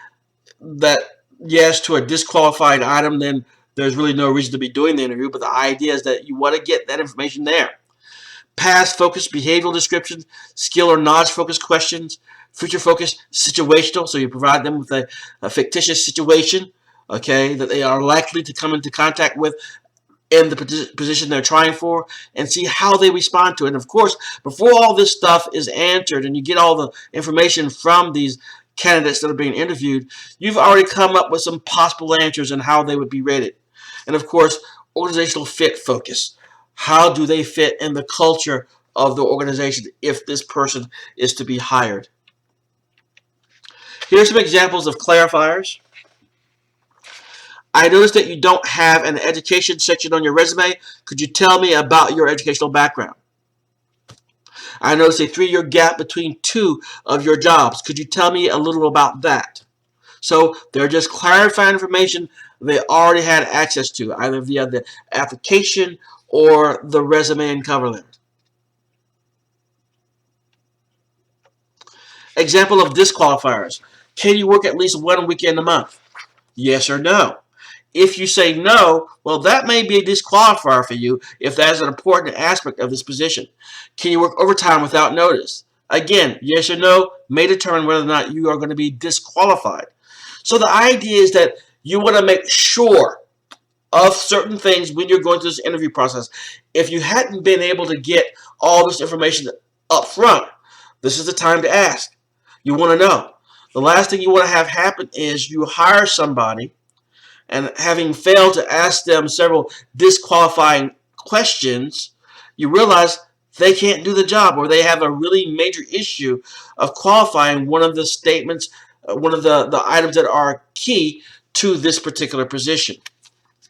that yes to a disqualified item, then there's really no reason to be doing the interview, but the idea is that you want to get that information there. Past focused behavioral descriptions, skill or knowledge focused questions, future focused situational, so you provide them with a fictitious situation, okay, that they are likely to come into contact with in the position they're trying for, and see how they respond to it. And of course, before all this stuff is answered and you get all the information from these candidates that are being interviewed, you've already come up with some possible answers and how they would be rated. And of course, organizational fit focus. How do they fit in the culture of the organization if this person is to be hired? Here's some examples of clarifiers. I noticed that you don't have an education section on your resume. Could you tell me about your educational background? I noticed a 3-year gap between 2 of your jobs. Could you tell me a little about that? So they're just clarifying information they already had access to, either via the application or the resume and cover letter. Example of disqualifiers. Can you work at least 1 weekend a month? Yes or no? If you say no, well, that may be a disqualifier for you if that is an important aspect of this position. Can you work overtime without notice? Again, yes or no may determine whether or not you are going to be disqualified. So the idea is that you want to make sure of certain things when you're going through this interview process. If you hadn't been able to get all this information up front, this is the time to ask. You want to know. The last thing you want to have happen is you hire somebody and having failed to ask them several disqualifying questions, you realize they can't do the job, or they have a really major issue of qualifying one of the statements, one of the items that are key to this particular position.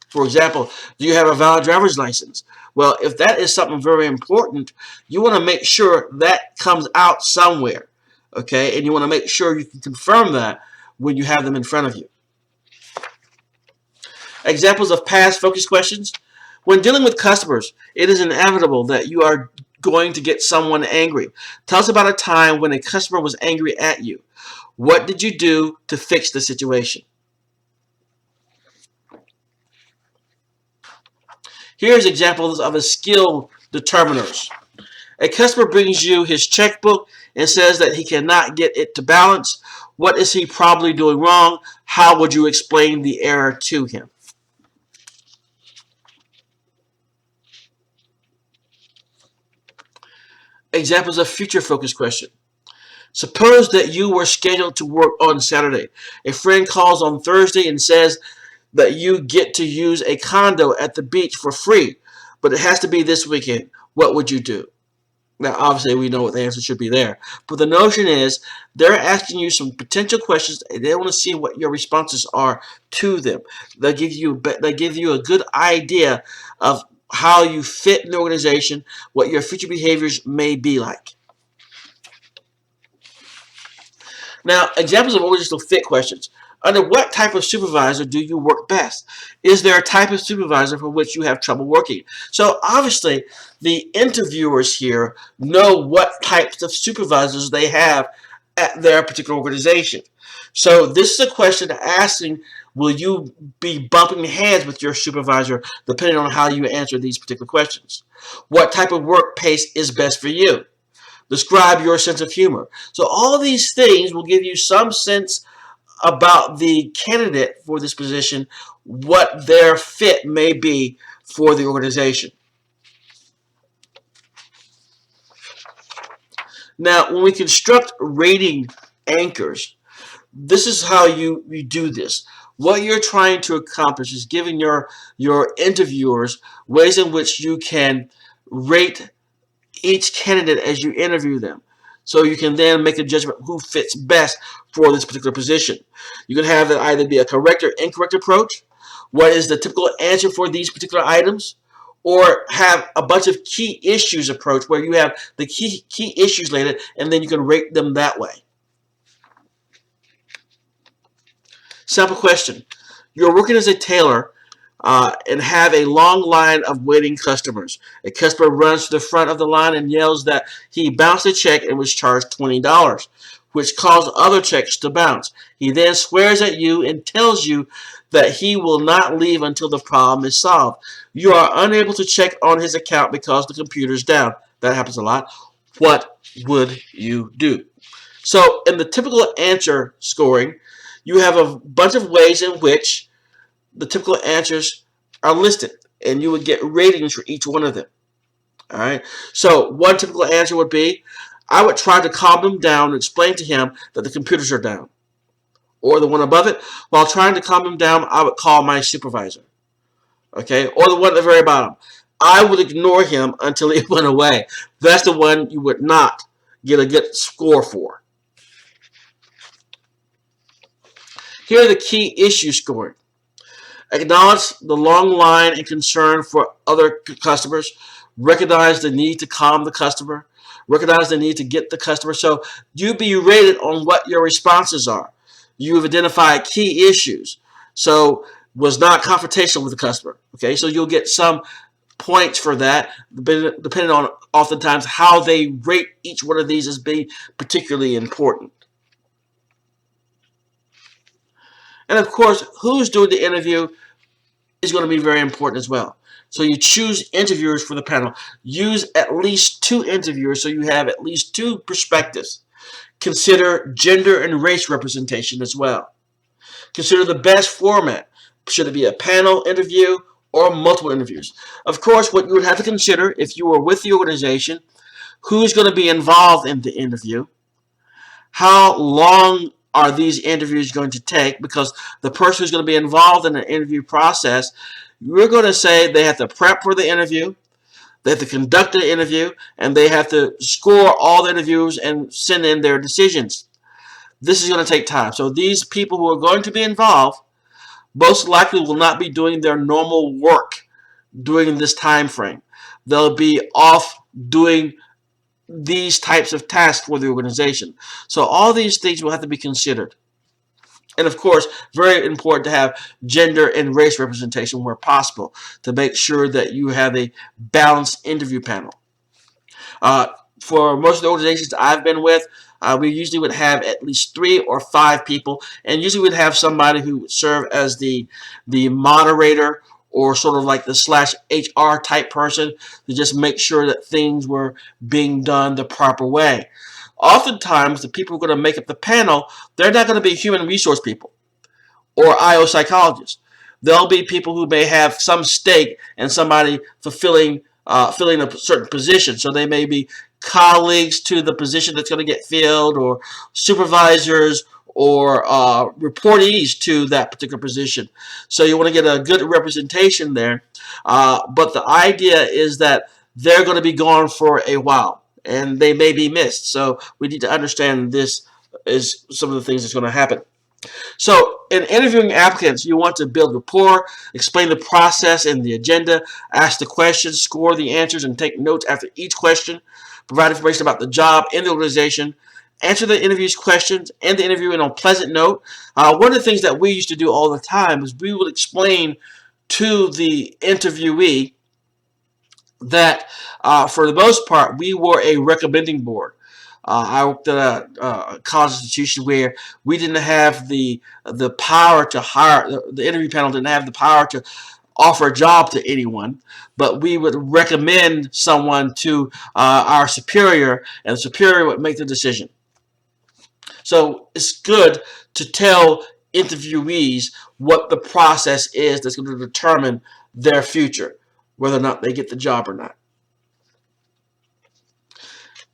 For example, do you have a valid driver's license? Well, if that is something very important, you want to make sure that comes out somewhere, okay? And you want to make sure you can confirm that when you have them in front of you. Examples of past focus questions. When dealing with customers, it is inevitable that you are going to get someone angry. Tell us about a time when a customer was angry at you. What did you do to fix the situation? Here's examples of a skill determiners. A customer brings you his checkbook and says that he cannot get it to balance. What is he probably doing wrong? How would you explain the error to him? Examples of future focus question. Suppose that you were scheduled to work on Saturday. A friend calls on Thursday and says that you get to use a condo at the beach for free, but it has to be this weekend. What would you do? Now, obviously, we know what the answer should be there. But the notion is they're asking you some potential questions, and they want to see what your responses are to them. They give you a good idea of how you fit in the organization, what your future behaviors may be like. Now, examples of organizational fit questions. Under what type of supervisor do you work best? Is there a type of supervisor for which you have trouble working? So obviously, the interviewers here know what types of supervisors they have at their particular organization. So this is a question asking, will you be bumping heads with your supervisor depending on how you answer these particular questions? What type of work pace is best for you? Describe your sense of humor. So all these things will give you some sense about the candidate for this position, what their fit may be for the organization. Now, when we construct rating anchors, this is how you do this. What you're trying to accomplish is giving your interviewers ways in which you can rate each candidate as you interview them. So you can then make a judgment who fits best for this particular position. You can have it either be a correct or incorrect approach. What is the typical answer for these particular items? Or have a bunch of key issues approach where you have the key issues later and then you can rate them that way. Sample question. You're working as a tailor and have a long line of waiting customers. A customer runs to the front of the line and yells that he bounced a check and was charged $20, which caused other checks to bounce. He then swears at you and tells you that he will not leave until the problem is solved. You are unable to check on his account because the computer's down. That happens a lot. What would you do? So in the typical answer scoring, you have a bunch of ways in which the typical answers are listed, and you would get ratings for each one of them. All right. So one typical answer would be, I would try to calm him down and explain to him that the computers are down. Or the one above it, while trying to calm him down, I would call my supervisor. Okay. Or the one at the very bottom, I would ignore him until he went away. That's the one you would not get a good score for. Here are the key issues scoring. Acknowledge the long line and concern for other customers. Recognize the need to calm the customer. Recognize the need to get the customer. So you be rated on what your responses are. You have identified key issues. So was not confrontational with the customer. Okay, so you'll get some points for that, depending on oftentimes how they rate each one of these as being particularly important. And of course, who's doing the interview is going to be very important as well. So you choose interviewers for the panel. Use at least 2 interviewers so you have at least 2 perspectives. Consider gender and race representation as well. Consider the best format. Should it be a panel interview or multiple interviews? Of course, what you would have to consider if you were with the organization, who's going to be involved in the interview, how long are these interviews going to take, because the person who's going to be involved in the interview process, we're going to say they have to prep for the interview, they have to conduct the interview, and they have to score all the interviews and send in their decisions. This is going to take time. So these people who are going to be involved most likely will not be doing their normal work during this time frame. They'll be off doing these types of tasks for the organization. So all these things will have to be considered. And of course, very important to have gender and race representation where possible to make sure that you have a balanced interview panel. For most of the organizations I've been with, we usually would have at least 3 or 5 people, and usually we'd have somebody who would serve as the moderator or sort of like the /HR type person to just make sure that things were being done the proper way. Oftentimes, the people who are going to make up the panel, they're not going to be human resource people or IO psychologists. They'll be people who may have some stake in somebody filling a certain position. So they may be colleagues to the position that's going to get filled, or supervisors, or reportees to that particular position. So you want to get a good representation there. But the idea is that they're going to be gone for a while, and they may be missed. So we need to understand this is some of the things that's going to happen. So in interviewing applicants, you want to build rapport, explain the process and the agenda, ask the questions, score the answers, and take notes after each question, provide information about the job and the organization, answer the interview's questions, and the interview in a pleasant note. One of the things that we used to do all the time is we would explain to the interviewee that for the most part, we were a recommending board. I worked at a college institution where we didn't have the power to hire. The interview panel didn't have the power to offer a job to anyone, but we would recommend someone to our superior, and the superior would make the decision. So it's good to tell interviewees what the process is that's going to determine their future, whether or not they get the job or not.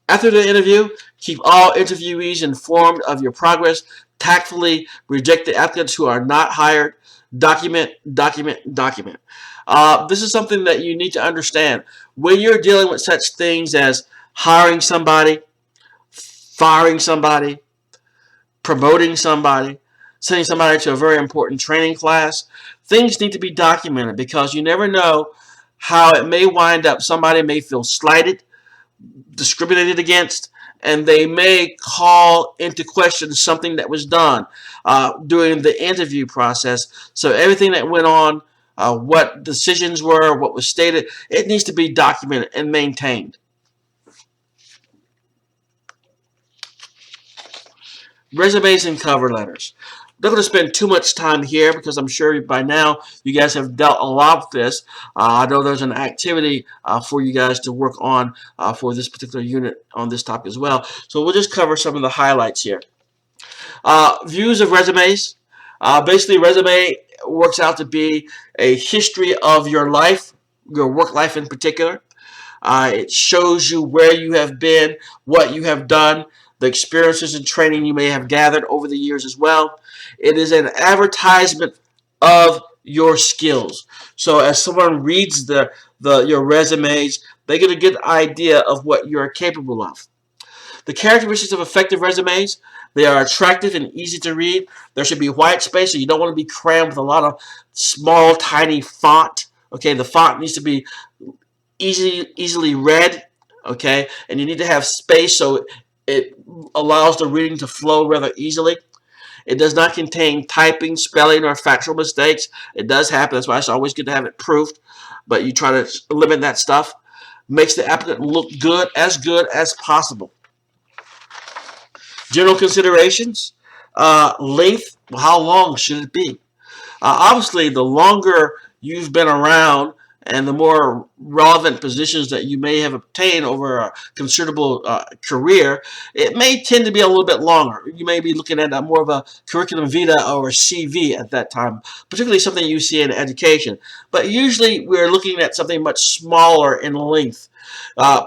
After the interview, keep all interviewees informed of your progress. Tactfully reject the applicants who are not hired. Document, document, document. This is something that you need to understand. When you're dealing with such things as hiring somebody, firing somebody, promoting somebody, sending somebody to a very important training class, things need to be documented because you never know how it may wind up. Somebody may feel slighted, discriminated against, and they may call into question something that was done during the interview process. So everything that went on, what decisions were, what was stated, it needs to be documented and maintained. Resumes and cover letters. I'm not going to spend too much time here because I'm sure by now you guys have dealt a lot with this. I know there's an activity for you guys to work on for this particular unit on this topic as well. So we'll just cover some of the highlights here. Views of resumes. Basically, resume works out to be a history of your life, your work life in particular. It shows you where you have been, what you have done, the experiences and training you may have gathered over the years as well. It is an advertisement of your skills. So as someone reads your resumes, they get a good idea of what you're capable of. The characteristics of effective resumes: they are attractive and easy to read. There should be white space, so you don't want to be crammed with a lot of small, tiny font. Okay, the font needs to be easily read. Okay, and you need to have space so it allows the reading to flow rather easily. It does not contain typing, spelling, or factual mistakes. It does happen. That's why it's always good to have it proofed, but you try to limit that stuff. Makes the applicant look good as possible. General considerations. Length. How long should it be? Obviously, the longer you've been around and the more relevant positions that you may have obtained over a considerable career, it may tend to be a little bit longer. You may be looking at more of a curriculum vitae or a CV at that time, particularly something you see in education. But usually we're looking at something much smaller in length.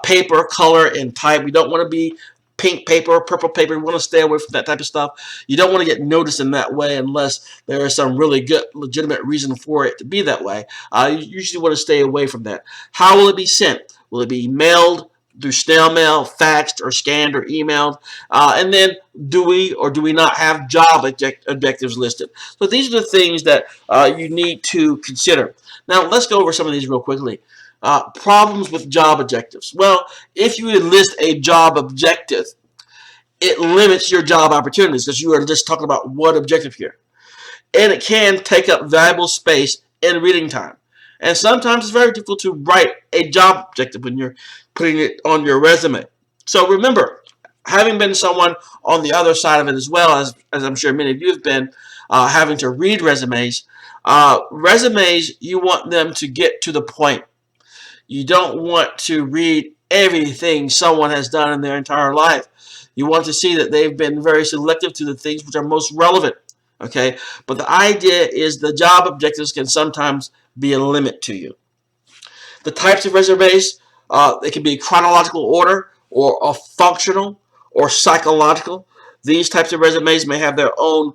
Paper, color, and type. We don't want to be pink paper, purple paper. We want to stay away from that type of stuff. You don't want to get noticed in that way unless there is some really good, legitimate reason for it to be that way. You usually want to stay away from that. How will it be sent? Will it be mailed through snail mail, faxed, or scanned, or emailed? And then do we or do we not have job objectives listed? So these are the things that you need to consider. Now let's go over some of these real quickly. Problems with job objectives. Well, if you enlist a job objective, it limits your job opportunities because you are just talking about one objective here. And it can take up valuable space in reading time. And sometimes it's very difficult to write a job objective when you're putting it on your resume. So remember, having been someone on the other side of it as well, as I'm sure many of you have been, having to read resumes, you want them to get to the point. You don't want to read everything someone has done in their entire life. You want to see that they've been very selective to the things which are most relevant. Okay, but the idea is the job objectives can sometimes be a limit to you. The types of resumes, they can be chronological order or functional or psychological. These types of resumes may have their own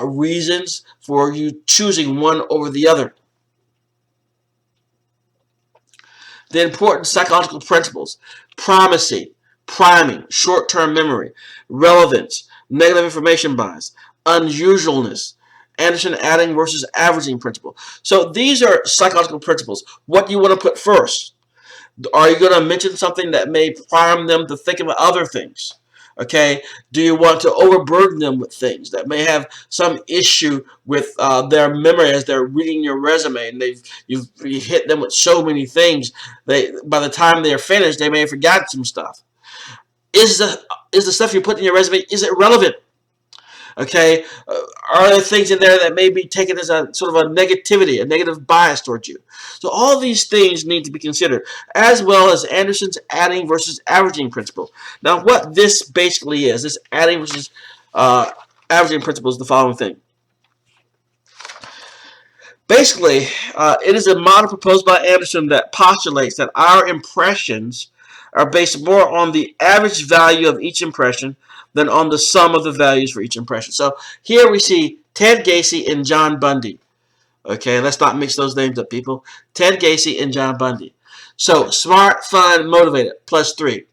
reasons for you choosing one over the other. The important psychological principles: primacy, priming, short-term memory, relevance, negative information bias, unusualness, Anderson adding versus averaging principle. So these are psychological principles. What do you want to put first? Are you going to mention something that may prime them to think of other things? Okay, do you want to overburden them with things that may have some issue with their memory as they're reading your resume, and you've hit them with so many things, by the time they're finished, they may have forgotten some stuff. Is the stuff you put in your resume, is it relevant? Okay, are there things in there that may be taken as a sort of a negativity, a negative bias towards you? So all these things need to be considered, as well as Anderson's adding versus averaging principle. Now, what this basically is, this adding versus averaging principle, is the following thing. Basically, it is a model proposed by Anderson that postulates that our impressions are based more on the average value of each impression than on the sum of the values for each impression. So here we see Ted Gacy and John Bundy. Okay, let's not mix those names up, people. Ted Gacy and John Bundy. So smart, fun, motivated, +3.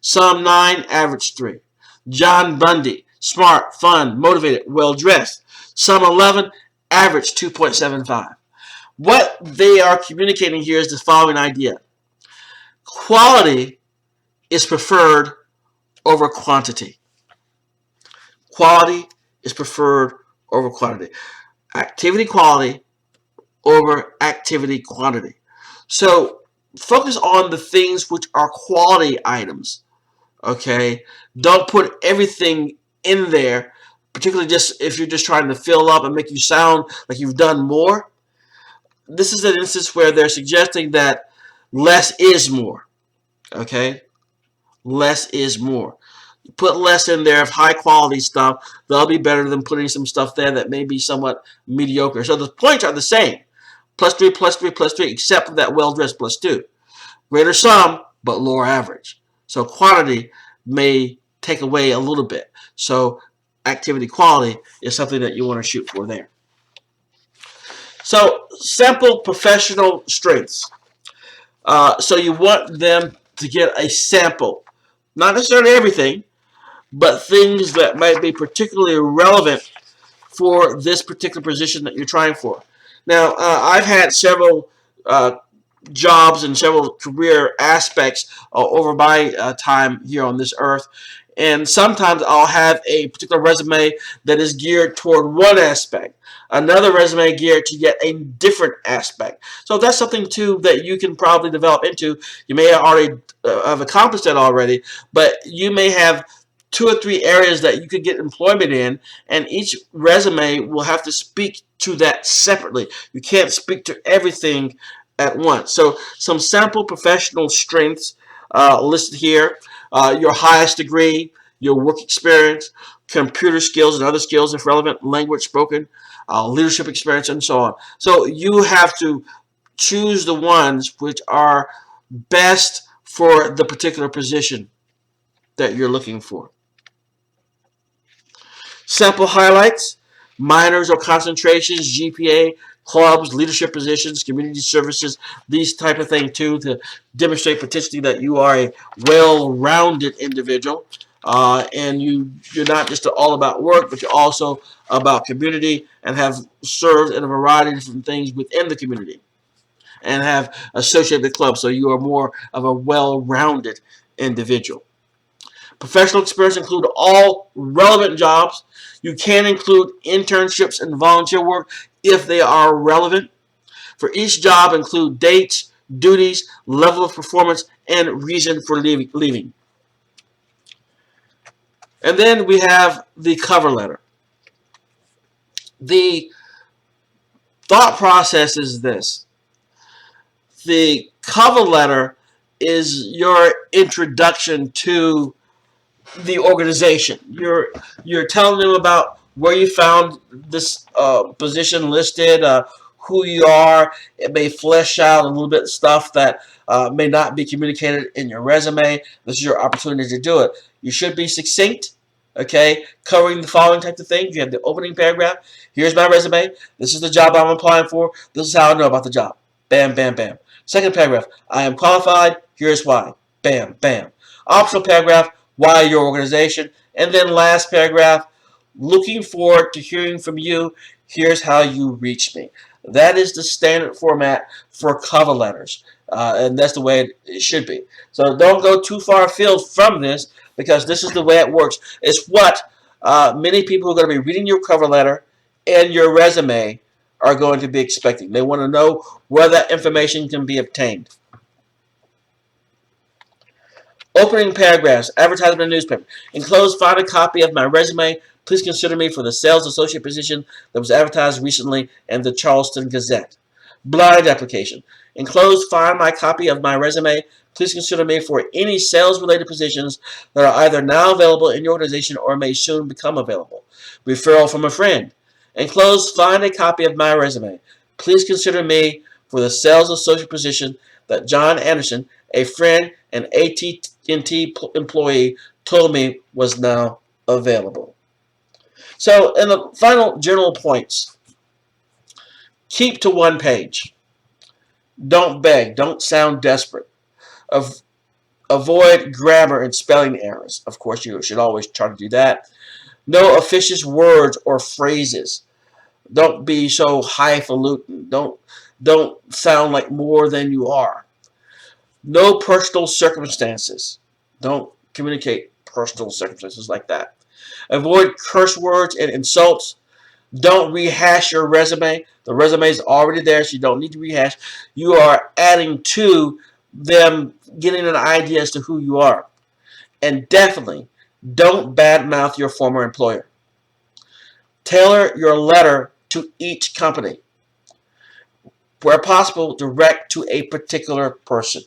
Sum 9, average 3. John Bundy, smart, fun, motivated, well-dressed. Sum 11, average 2.75. What they are communicating here is the following idea. Quality is preferred over quantity. Quality is preferred over quantity. Activity quality over activity quantity. So focus on the things which are quality items. Okay? Don't put everything in there, particularly just if you're just trying to fill up and make you sound like you've done more. This is an instance where they're suggesting that less is more. Okay? Less is more. Put less in there of high quality stuff. That'll be better than putting some stuff there that may be somewhat mediocre. So the points are the same. +3, +3, +3, except for that well-dressed +2. Greater sum, but lower average. So quantity may take away a little bit. So activity quality is something that you want to shoot for there. So sample professional strengths. So you want them to get a sample. Not necessarily everything, but things that might be particularly relevant for this particular position that you're trying for. Now, I've had several jobs and several career aspects over my time here on this earth, and sometimes I'll have a particular resume that is geared toward one aspect, another resume geared to yet a different aspect. So that's something too that you can probably develop into. You may already have accomplished that already, but you may have 2 or 3 areas that you could get employment in, and each resume will have to speak to that separately. You can't speak to everything at once. So some sample professional strengths listed here. Your highest degree, your work experience, computer skills and other skills if relevant, language spoken, leadership experience, and so on. So you have to choose the ones which are best for the particular position that you're looking for. Sample highlights: minors or concentrations, GPA, clubs, leadership positions, community services, these type of thing too, to demonstrate potentially that you are a well-rounded individual, and you're not just all about work, but you're also about community and have served in a variety of different things within the community and have associated with clubs, so you are more of a well-rounded individual. Professional experience include all relevant jobs. You can include internships and volunteer work if they are relevant. For each job, include dates, duties, level of performance, and reason for leaving. And then we have the cover letter. The thought process is this. The cover letter is your introduction to the organization. You're telling them about where you found this position listed, who you are. It may flesh out a little bit of stuff that may not be communicated in your resume. This is your opportunity to do it. You should be succinct. Okay, covering the following types of things. You have the opening paragraph. Here's my resume. This is the job I'm applying for. This is how I know about the job. Bam, bam, bam. Second paragraph. I am qualified. Here's why. Bam, bam. Optional paragraph. Why your organization. And then last paragraph. Looking forward to hearing from you. Here's how you reach me. That is the standard format for cover letters. And that's the way it should be. So don't go too far afield from this, because this is the way it works. It's what many people who are going to be reading your cover letter and your resume are going to be expecting. They want to know where that information can be obtained. Opening paragraphs, advertisement in the newspaper. Enclosed, find a copy of my resume. Please consider me for the sales associate position that was advertised recently in the Charleston Gazette. Blind application. Enclosed, find my copy of my resume. Please consider me for any sales-related positions that are either now available in your organization or may soon become available. Referral from a friend. Enclosed, find a copy of my resume. Please consider me for the sales associate position that John Anderson, a friend and AT&T employee, told me was now available. So, in the final general points, keep to one page. Don't beg. Don't sound desperate. Avoid grammar and spelling errors. Of course, you should always try to do that. No officious words or phrases. Don't be so highfalutin. Don't sound like more than you are. No personal circumstances. Don't communicate personal circumstances like that. Avoid curse words and insults. Don't rehash your resume. The resume is already there, so you don't need to rehash. You are adding to them getting an idea as to who you are. And definitely don't badmouth your former employer. Tailor your letter to each company. Where possible, direct to a particular person.